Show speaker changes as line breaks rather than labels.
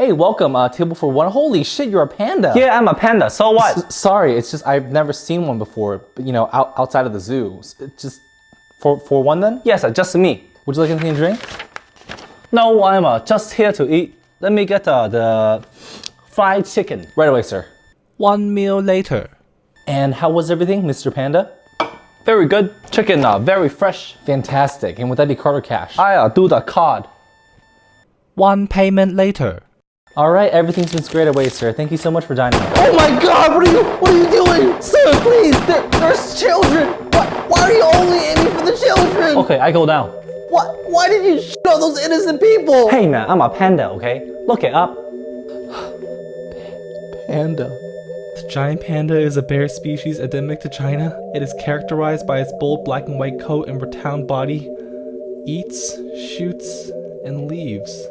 Hey, welcome, table for one. Holy shit, you're a panda.
Yeah, I'm a panda, so what?
Sorry, it's just I've never seen one before, but, you know, outside of the zoo. It's just, for one then?
Yes, just me.
Would you like anything to drink?
No, I'm just here to eat. Let me get the fried chicken.
Right away, sir.
1 meal later.
And how was everything, Mr. Panda?
Very good. Chicken, very fresh.
Fantastic. And would that be card or cash?
I do the card.
1 payment later.
All right, everything's been squared away, sir. Thank you so much for dining with us.
Oh my God! What are you doing, sir? Please, there's children. Why are you only aiming for the children?
Okay, I go down.
Why did you shoot all those innocent people?
Hey man, I'm a panda, okay? Look it up.
Panda.
The giant panda is a bear species endemic to China. It is characterized by its bold black and white coat and rotund body. Eats, shoots, and leaves.